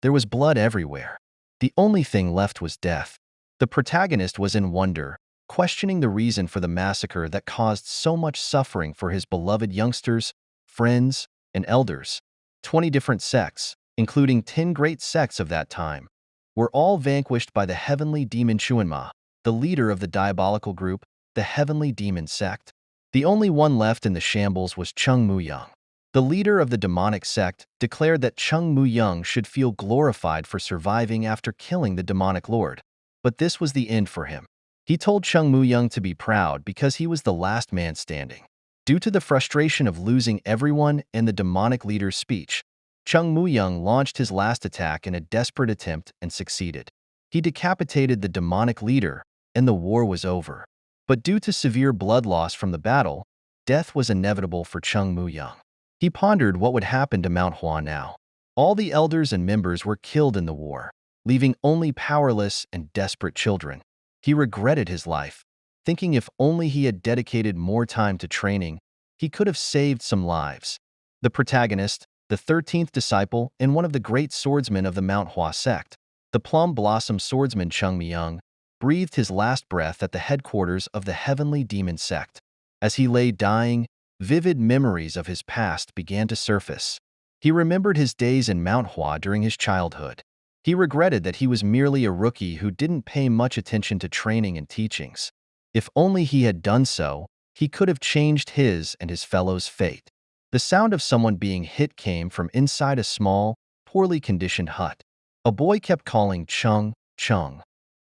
There was blood everywhere. The only thing left was death. The protagonist was in wonder, questioning the reason for the massacre that caused so much suffering for his beloved youngsters, friends, and elders. 20 different sects, including 10 great sects of that time, were all vanquished by the Heavenly Demon Cheonma, the leader of the diabolical group, the Heavenly Demon Sect. The only one left in the shambles was Chung Myung. The leader of the demonic sect declared that Chung Myung should feel glorified for surviving after killing the demonic lord. But this was the end for him. He told Chung Myung to be proud because he was the last man standing. Due to the frustration of losing everyone and the demonic leader's speech, Chung Myung launched his last attack in a desperate attempt and succeeded. He decapitated the demonic leader, and the war was over. But due to severe blood loss from the battle, death was inevitable for Chung Myung. He pondered what would happen to Mount Hua now. All the elders and members were killed in the war, leaving only powerless and desperate children. He regretted his life, thinking if only he had dedicated more time to training, he could have saved some lives. The protagonist, the 13th disciple and one of the great swordsmen of the Mount Hua Sect, the Plum Blossom Swordsman Chung Myung, breathed his last breath at the headquarters of the Heavenly Demon Sect. As he lay dying, vivid memories of his past began to surface. He remembered his days in Mount Hua during his childhood. He regretted that he was merely a rookie who didn't pay much attention to training and teachings. If only he had done so, he could have changed his and his fellows' fate. The sound of someone being hit came from inside a small, poorly conditioned hut. A boy kept calling Chung.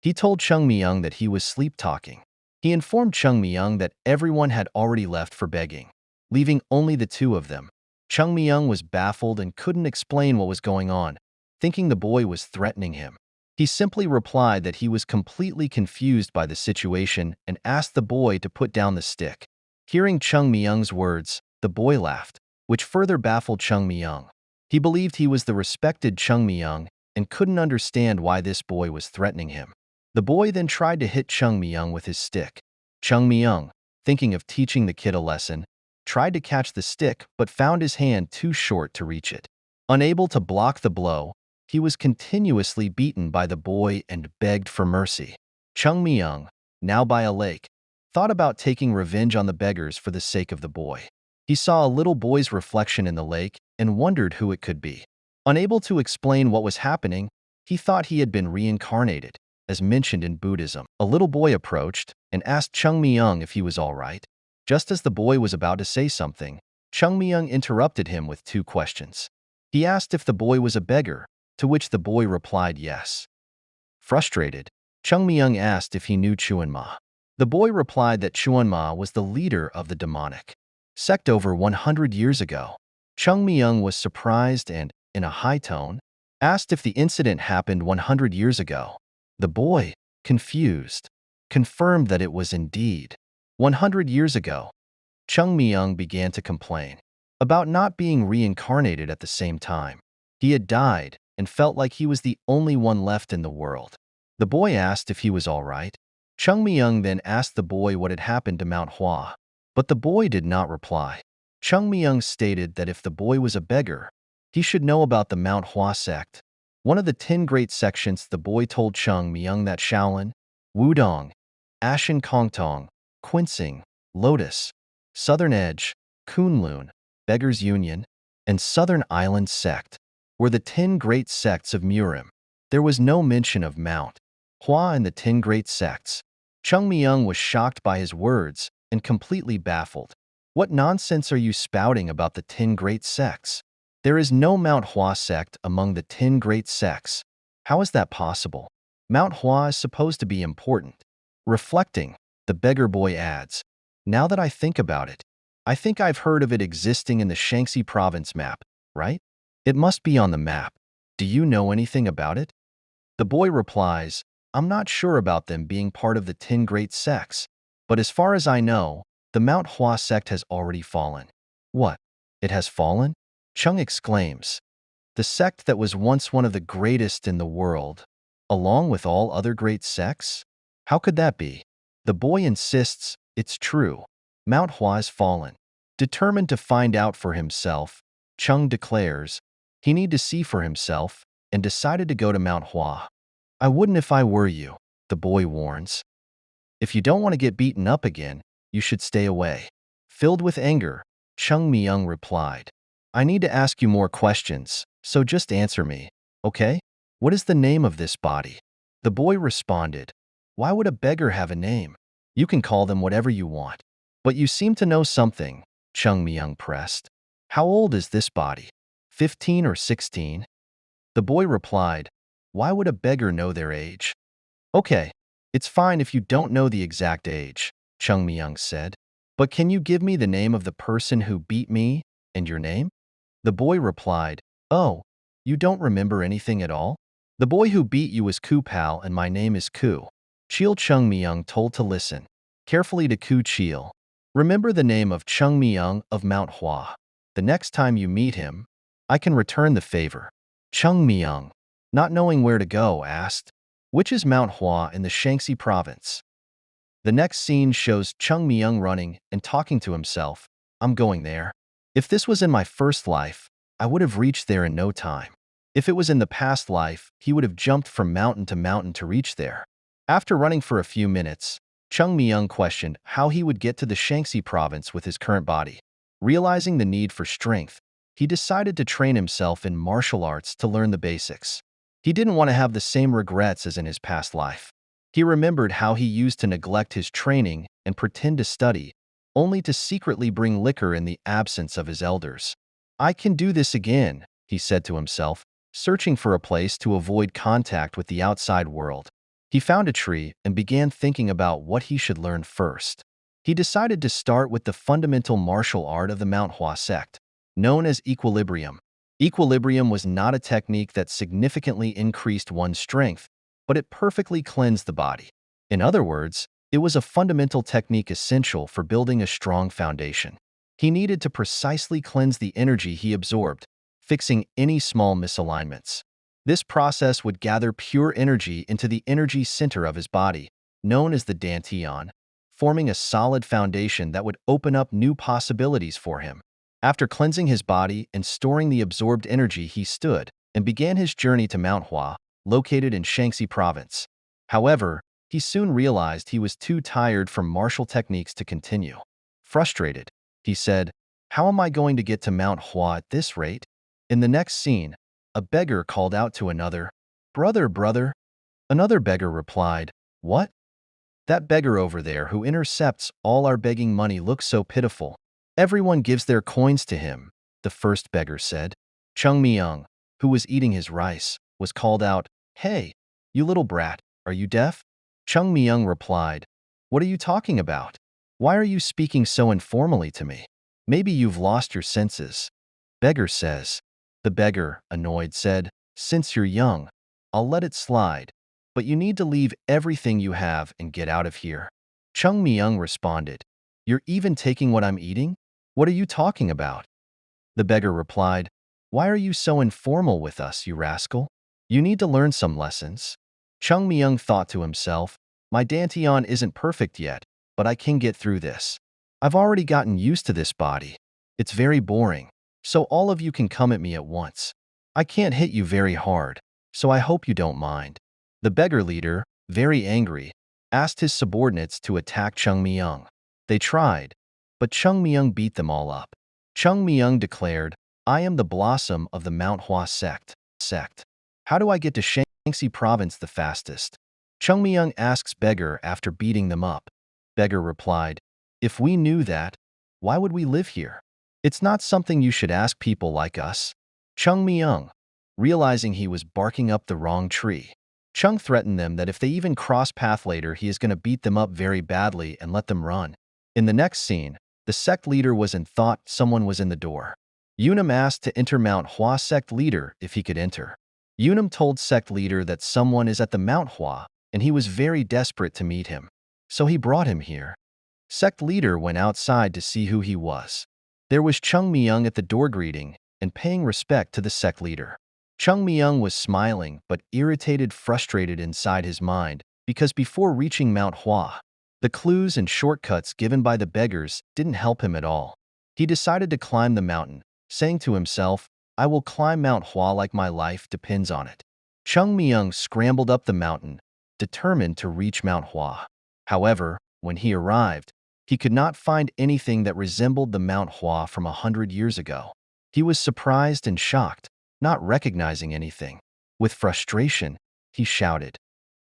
He told Chung Myung that he was sleep-talking. He informed Chung Myung that everyone had already left for begging, leaving only the two of them. Chung Myung was baffled and couldn't explain what was going on, thinking the boy was threatening him. He simply replied that he was completely confused by the situation and asked the boy to put down the stick. Hearing Chung Myung's words, the boy laughed, which further baffled Chung Myung. He believed he was the respected Chung Myung and couldn't understand why this boy was threatening him. The boy then tried to hit Chung Myung with his stick. Chung Myung, thinking of teaching the kid a lesson, tried to catch the stick but found his hand too short to reach it. Unable to block the blow, he was continuously beaten by the boy and begged for mercy. Chung Myung, now by a lake, thought about taking revenge on the beggars for the sake of the boy. He saw a little boy's reflection in the lake and wondered who it could be. Unable to explain what was happening, he thought he had been reincarnated, as mentioned in Buddhism. A little boy approached and asked Chung Myung if he was all right. Just as the boy was about to say something, Chung Myung interrupted him with two questions. He asked if the boy was a beggar, to which the boy replied yes. Frustrated, Chung Myung asked if he knew Cheonma. The boy replied that Cheonma was the leader of the demonic sect over 100 years ago. Chung Myung was surprised and, in a high tone, asked if the incident happened 100 years ago. The boy, confused, confirmed that it was indeed 100 years ago. Chung Myung began to complain about not being reincarnated at the same time. He had died and felt like he was the only one left in the world. The boy asked if he was all right. Chung Myung then asked the boy what had happened to Mount Hua, but the boy did not reply. Chung Myung stated that if the boy was a beggar, he should know about the Mount Hua Sect, one of the 10 great sections. The boy told Chung Myung that Shaolin, Wudong, Ashen Kongtong, Quinsing, Lotus, Southern Edge, Kunlun, Beggars Union, and Southern Island Sect were the 10 great sects of Murim. There was no mention of Mount Hua in the 10 great sects. Chung Myung was shocked by his words and completely baffled. What nonsense are you spouting about the 10 great sects? There is no Mount Hua sect among the 10 great sects. How is that possible? Mount Hua is supposed to be important. Reflecting, the beggar boy adds, now that I think about it, I think I've heard of it existing in the Shaanxi province map, right? It must be on the map. Do you know anything about it? The boy replies, I'm not sure about them being part of the 10 great sects, but as far as I know, the Mount Hua sect has already fallen. What? It has fallen? Chung exclaims. The sect that was once one of the greatest in the world, along with all other great sects? How could that be? The boy insists, it's true. Mount Hua has fallen. Determined to find out for himself, Chung declares, he need to see for himself, and decided to go to Mount Hua. I wouldn't if I were you, the boy warns. If you don't want to get beaten up again, you should stay away. Filled with anger, Chung Myung replied, I need to ask you more questions, so just answer me, okay? What is the name of this body? The boy responded, Why would a beggar have a name? You can call them whatever you want. But you seem to know something, Chung Myung pressed. How old is this body? 15 or 16? The boy replied, Why would a beggar know their age? Okay, it's fine if you don't know the exact age, Chung Myung said. But can you give me the name of the person who beat me and your name? The boy replied, Oh, you don't remember anything at all? The boy who beat you is Ku Pal and my name is Ku. Chil Chung Myung told to listen carefully to Ku Chil. Remember the name of Chung Myung of Mount Hua. The next time you meet him, I can return the favor. Chung Myung, not knowing where to go, asked, Which is Mount Hua in the Shaanxi province? The next scene shows Chung Myung running and talking to himself. I'm going there. If this was in my first life, I would have reached there in no time. If it was in the past life, he would have jumped from mountain to reach there. After running for a few minutes, Chung Myung questioned how he would get to the Shaanxi province with his current body. Realizing the need for strength, he decided to train himself in martial arts to learn the basics. He didn't want to have the same regrets as in his past life. He remembered how he used to neglect his training and pretend to study, only to secretly bring liquor in the absence of his elders. I can do this again, he said to himself, searching for a place to avoid contact with the outside world. He found a tree and began thinking about what he should learn first. He decided to start with the fundamental martial art of the Mount Hua Sect, known as equilibrium. Equilibrium was not a technique that significantly increased one's strength, but it perfectly cleansed the body. In other words, it was a fundamental technique essential for building a strong foundation. He needed to precisely cleanse the energy he absorbed, fixing any small misalignments. This process would gather pure energy into the energy center of his body, known as the dantian, forming a solid foundation that would open up new possibilities for him. After cleansing his body and storing the absorbed energy, he stood and began his journey to Mount Hua, located in Shaanxi province. However, he soon realized he was too tired from martial techniques to continue. Frustrated, he said, How am I going to get to Mount Hua at this rate? In the next scene, a beggar called out to another, Brother, brother. Another beggar replied, What? That beggar over there who intercepts all our begging money looks so pitiful. Everyone gives their coins to him, the first beggar said. Chung Myung, who was eating his rice, was called out, Hey, you little brat, are you deaf? Chung Myung replied, What are you talking about? Why are you speaking so informally to me? Maybe you've lost your senses. Beggar says. The beggar, annoyed, said, Since you're young, I'll let it slide, but you need to leave everything you have and get out of here. Chung Myung responded, You're even taking what I'm eating? What are you talking about? The beggar replied, Why are you so informal with us, you rascal? You need to learn some lessons. Chung Myung thought to himself, My dantian isn't perfect yet, but I can get through this. I've already gotten used to this body. It's very boring, so all of you can come at me at once. I can't hit you very hard, so I hope you don't mind. The beggar leader, very angry, asked his subordinates to attack Chung Myung. They tried, but Chung Myung beat them all up. Chung Myung declared, I am the blossom of the Mount Hua Sect. How do I get to Shaanxi province the fastest? Chung Myung asks beggar after beating them up. Beggar replied, If we knew that, why would we live here? It's not something you should ask people like us. Chung Myung, realizing he was barking up the wrong tree, Chung threatened them that if they even cross path later, he is going to beat them up very badly and let them run. In the next scene, the sect leader was in thought. Someone was in the door. Unum asked to enter Mount Hua Sect leader if he could enter. Unum told sect leader that someone is at the Mount Hua, and he was very desperate to meet him. So he brought him here. Sect leader went outside to see who he was. There was Chung Myung at the door greeting and paying respect to the sect leader. Chung Myung was smiling but irritated, frustrated inside his mind, because before reaching Mount Hua, the clues and shortcuts given by the beggars didn't help him at all. He decided to climb the mountain, saying to himself, I will climb Mount Hua like my life depends on it. Chung Myung scrambled up the mountain, determined to reach Mount Hua. However, when he arrived, he could not find anything that resembled the Mount Hua from 100 years ago. He was surprised and shocked, not recognizing anything. With frustration, he shouted,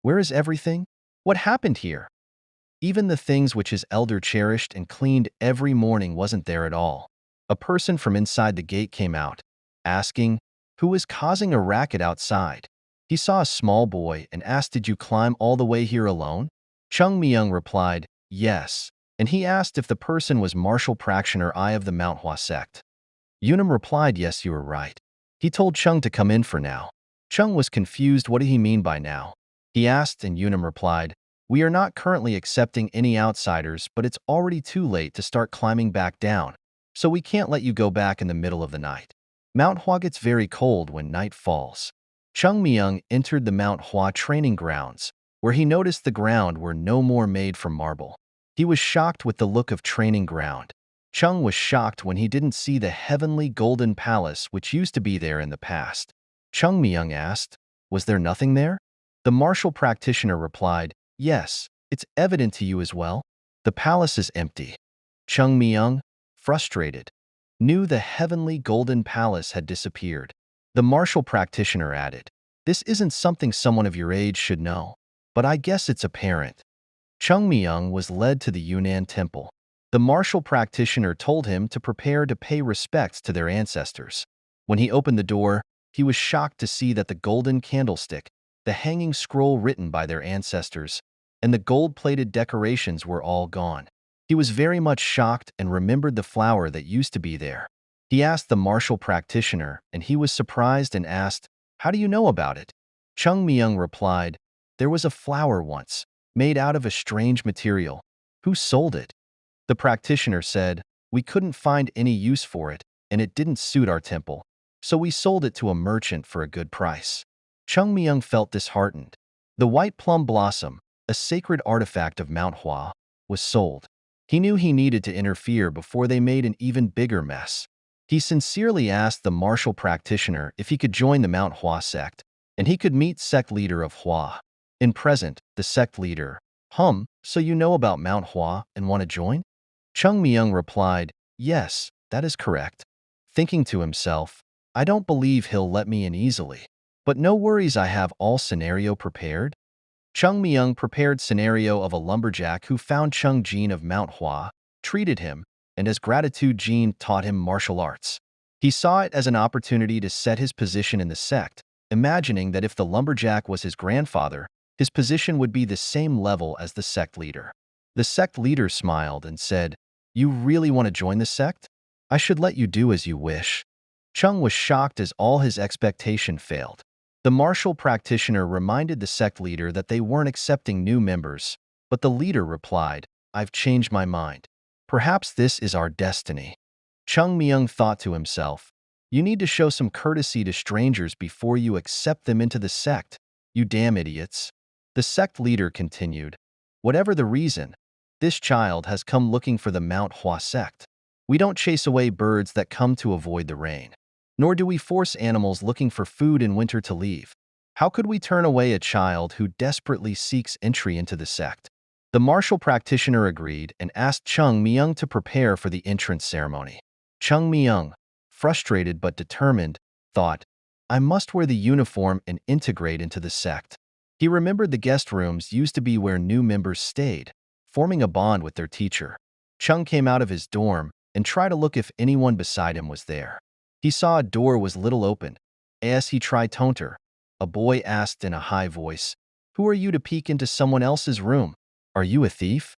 "Where is everything? What happened here?" Even the things which his elder cherished and cleaned every morning wasn't there at all. A person from inside the gate came out, asking, "Who is causing a racket outside?" He saw a small boy and asked, "Did you climb all the way here alone?" Chung Myung replied, "Yes," and he asked if the person was martial practitioner I of the Mount Hua Sect. Unum replied, "Yes, you are right." He told Chung to come in for now. Chung was confused. What did he mean by now? He asked, and Unum replied, "We are not currently accepting any outsiders, but it's already too late to start climbing back down, so we can't let you go back in the middle of the night. Mount Hua gets very cold when night falls." Chung Myung entered the Mount Hua training grounds, where he noticed the ground were no more made from marble. He was shocked with the look of training ground. Chung was shocked when he didn't see the heavenly golden palace which used to be there in the past. Chung Myung asked, "Was there nothing there?" The martial practitioner replied, "Yes, it's evident to you as well. The palace is empty." Chung Myung, frustrated, knew the heavenly golden palace had disappeared. The martial practitioner added, "This isn't something someone of your age should know, but I guess it's apparent." Chung Myung was led to the Yunnan temple. The martial practitioner told him to prepare to pay respects to their ancestors. When he opened the door, he was shocked to see that the golden candlestick, the hanging scroll written by their ancestors, and the gold-plated decorations were all gone. He was very much shocked and remembered the flower that used to be there. He asked the martial practitioner, and he was surprised and asked, "How do you know about it?" Chung Myung replied, "There was a flower once, made out of a strange material. Who sold it?" The practitioner said, "We couldn't find any use for it, and it didn't suit our temple, so we sold it to a merchant for a good price." Chung Myung felt disheartened. The white plum blossom, a sacred artifact of Mount Hua, was sold. He knew he needed to interfere before they made an even bigger mess. He sincerely asked the martial practitioner if he could join the Mount Hua Sect, and he could meet sect leader of Hua. In present, the sect leader, "So you know about Mount Hua and want to join?" Chung Myung replied, "Yes, that is correct." Thinking to himself, "I don't believe he'll let me in easily. But no worries, I have all scenario prepared." Chung Myung prepared scenario of a lumberjack who found Chung Jin of Mount Hua, treated him, and as gratitude Jin taught him martial arts. He saw it as an opportunity to set his position in the sect, imagining that if the lumberjack was his grandfather, his position would be the same level as the sect leader. The sect leader smiled and said, "You really want to join the sect? I should let you do as you wish." Chung was shocked as all his expectation failed. The martial practitioner reminded the sect leader that they weren't accepting new members, but the leader replied, "I've changed my mind. Perhaps this is our destiny." Chung Myung thought to himself, "You need to show some courtesy to strangers before you accept them into the sect, you damn idiots." The sect leader continued, "Whatever the reason, this child has come looking for the Mount Hua Sect. We don't chase away birds that come to avoid the rain. Nor do we force animals looking for food in winter to leave. How could we turn away a child who desperately seeks entry into the sect?" The martial practitioner agreed and asked Chung Myung to prepare for the entrance ceremony. Chung Myung, frustrated but determined, thought, "I must wear the uniform and integrate into the sect." He remembered the guest rooms used to be where new members stayed, forming a bond with their teacher. Chung came out of his dorm and tried to look if anyone beside him was there. He saw a door was little open. As he tried to enter, a boy asked in a high voice, "Who are you to peek into someone else's room? Are you a thief?"